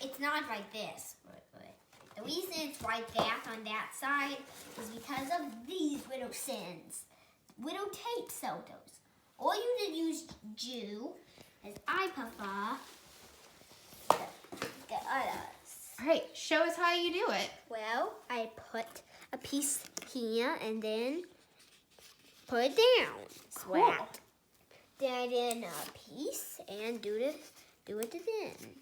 it's not like this. The reason it's like that on that side is because of these little sins. Little tape photos. Or you could use Jew, as I prefer, the others. All right, show us how you do it. Well, I put a piece here and then put it down. Cool. Then I did a piece and do it again.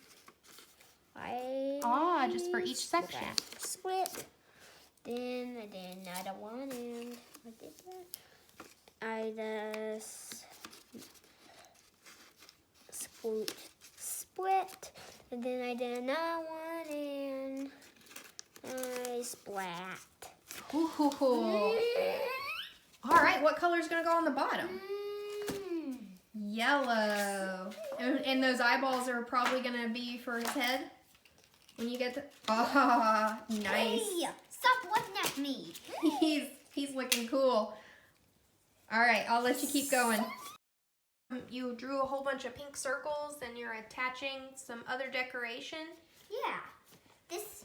Just for each section. Split. Then I did another one and I did that. I just split. And then I did another one and I splat. Ooh. All right, what color is going to go on the bottom? Yellow. And those eyeballs are probably going to be for his head when you get to... Oh, nice. Hey, stop looking at me. He's looking cool. All right, I'll let you keep going. You drew a whole bunch of pink circles and you're attaching some other decoration. Yeah. This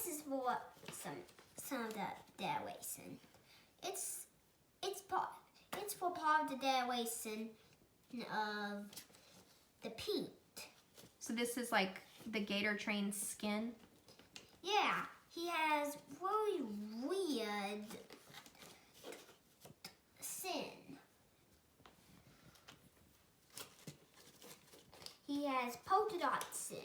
is for some of the decoration. It's for part of the decoration of the paint. So this is like the Gator Train skin? Yeah, he has really weird sin. He has polka dot sin.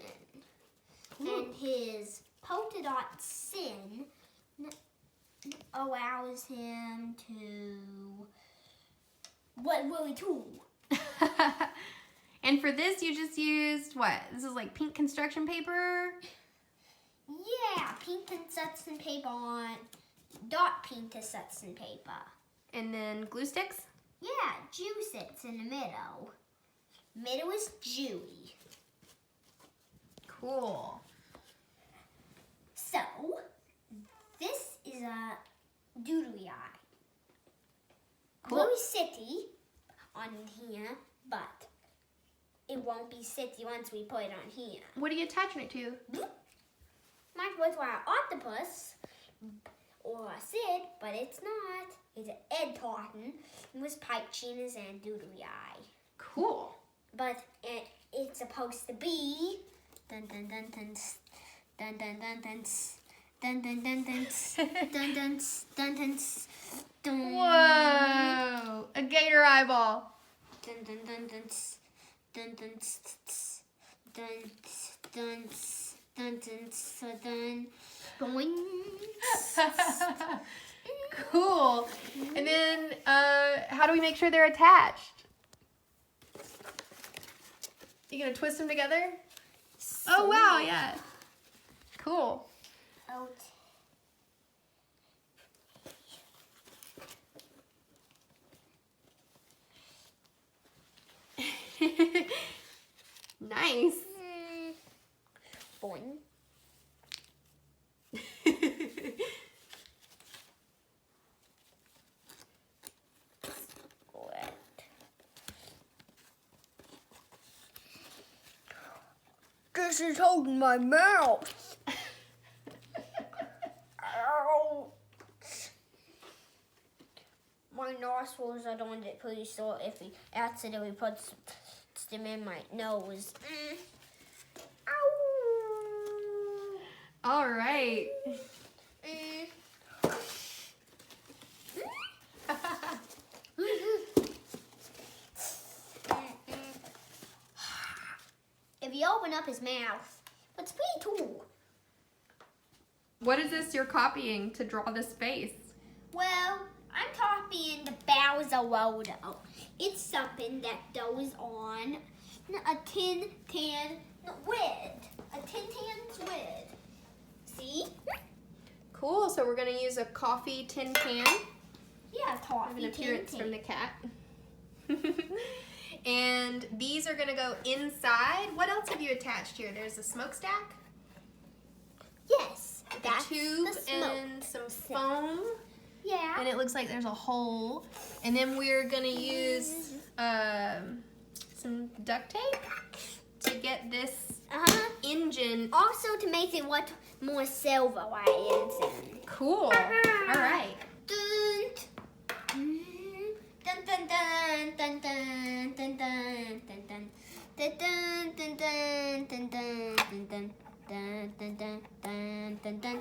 Ooh. And his polka dot sin allows him to what really too. And for this, you just used what? This is like pink construction paper? Yeah, pink construction paper on dot pink construction paper. And then glue sticks? Yeah, Jew sits in the middle. Middle is Jewy. Cool. So, this is a doodly eye. Cool. Really city on here, but it won't be city once we put it on here. What are you attaching it to? Might was an octopus or a Sid, but it's not. It's an Ed Tartan with pipe chinas and doodly eye. Cool. But it's supposed to be dun dun dun dun dun dun dun dun dun dun dun dun dun dun dun dun. Whoa! A gator eyeball. Dun dun dun dun dun dun dun dun dun dun dun dun. Cool. And then, how do we make sure they're attached? You gonna twist them together? Oh wow, yeah. Cool. Out. Nice. Boing. This is holding my mouth. Ow. My nostrils are on it pretty sore if he accidentally puts them in my nose. Ow. All right. If you open up his mouth, it's pretty cool. What is this you're copying to draw this face? Well, I'm copying the Bowser logo. It's something that goes on a tin can lid. A tin can's lid. See? Cool, so we're gonna use a coffee tin can. Yeah, Have coffee an tin appearance can. from the cat. And these are gonna go inside. What else have you attached here? There's a smokestack, Yes, a that's tube, the smoke. and some foam. Yeah. And it looks like there's a hole. And then we're gonna use some duct tape to get this engine. Also to make it look more silver like engine. Cool. All right. Dun, dun, dun, dun, dun, dun, dun, dun, dun, dun. Dun, dun, dun, dun, dun, dun, dun, dun, dun, dun, dun, dun, dun, dun, dun, dun, dun, dun, dun,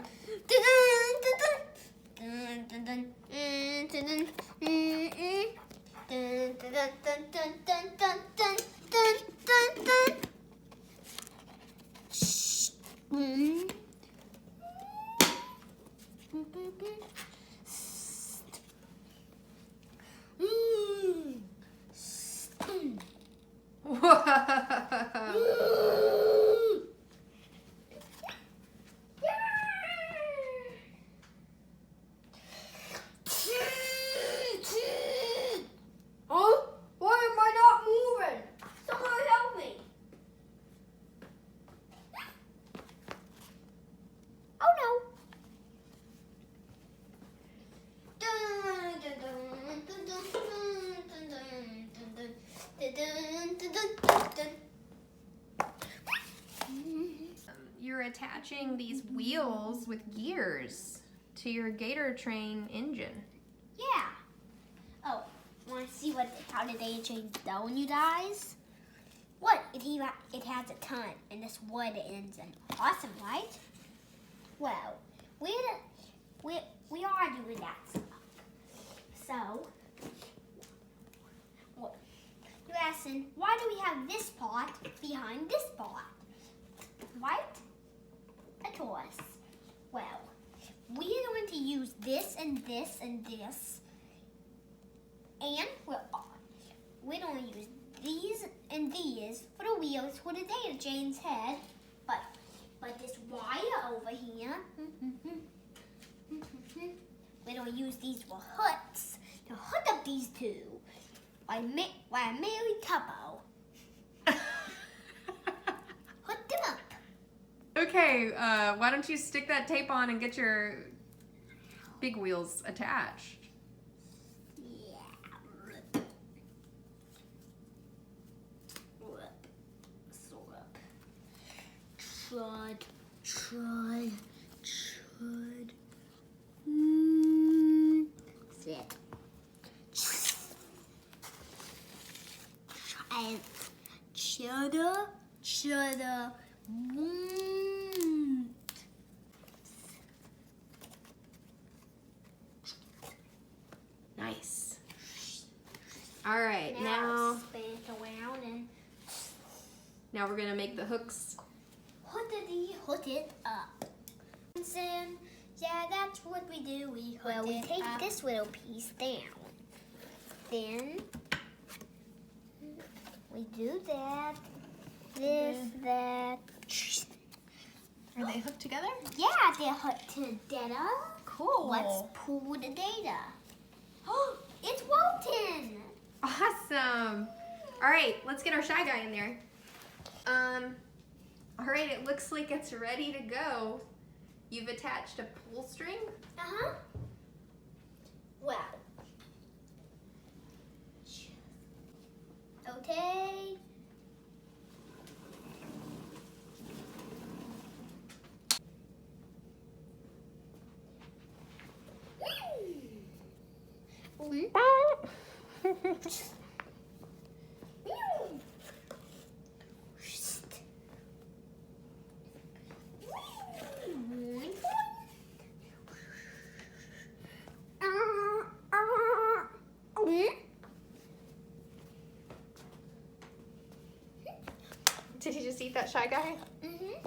Why am I not moving? Someone help me. Oh no. You're attaching these wheels with gears to your Gator Train engine. Yeah. Oh, want to see how did they change the dough, you guys? What? It has a ton, and this wood engine. Awesome, right? Well, we are doing that stuff. So, you're asking, why do we have this pot behind this pot? Right? Of course. Well, we're going to use this and this and this. And we're going to use these and these for the wheels for the Gator Train's head. But this wire over here, we're going to use these for hooks to hook up these two like a married couple. Hook them up. Okay, why don't you stick that tape on and get your big wheels attached? Trud. Sit. And cheddar. Nice. All right, Now spin it around and now we're gonna make the hooks. hook it up. Yeah, that's what we do. We take this little piece down. Then we do that. That. Are they hooked together? Yeah, they're hooked together. Cool. Let's pull the data. Oh, it's Walton. Awesome. All right, let's get our Shy Guy in there. All right, it looks like it's ready to go. You've attached a pull string. Uh-huh. Well. Okay. Did you just eat that Shy Guy? Mm-hmm.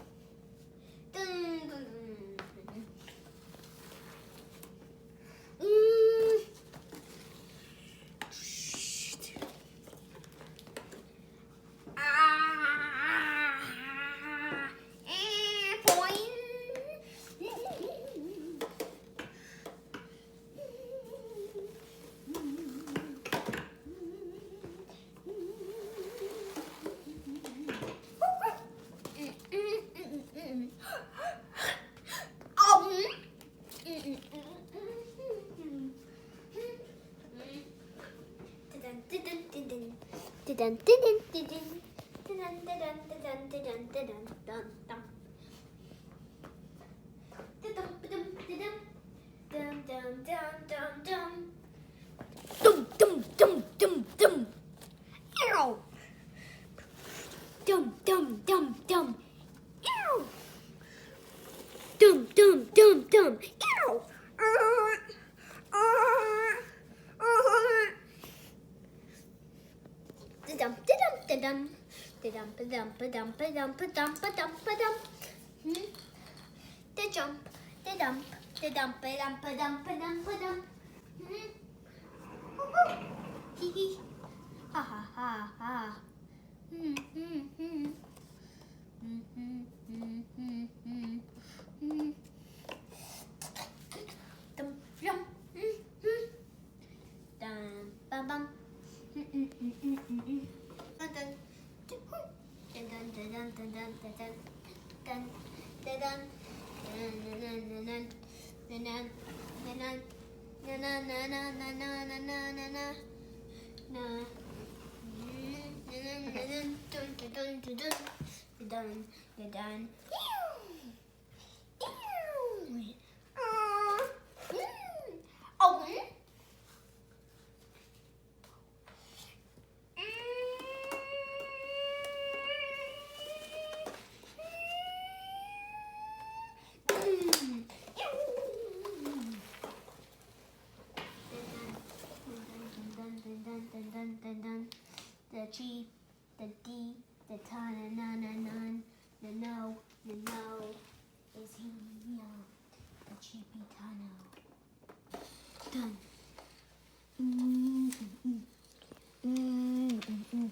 Dum dum dum dum dum. Ow. Dum dum dum dum. Ow. Dum dum dum dum. Ow. Da-dum da-dum da-dum. Da-dum ba-dum ba-dum ba-dum ba-dum ba-dum ba-dum. Da jump, da dump, da dump, ba dum ba dum ba dum ba dum. Hee hee. Ha ha ha ha. Dum dum. Dum bum bum. Dun dun. Dun dun dun dun dun dun dun dun dun dun. The G, the D, the ta na na na na, the no is here. The cheapy tano. Done. Meow. Meow.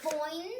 Boing.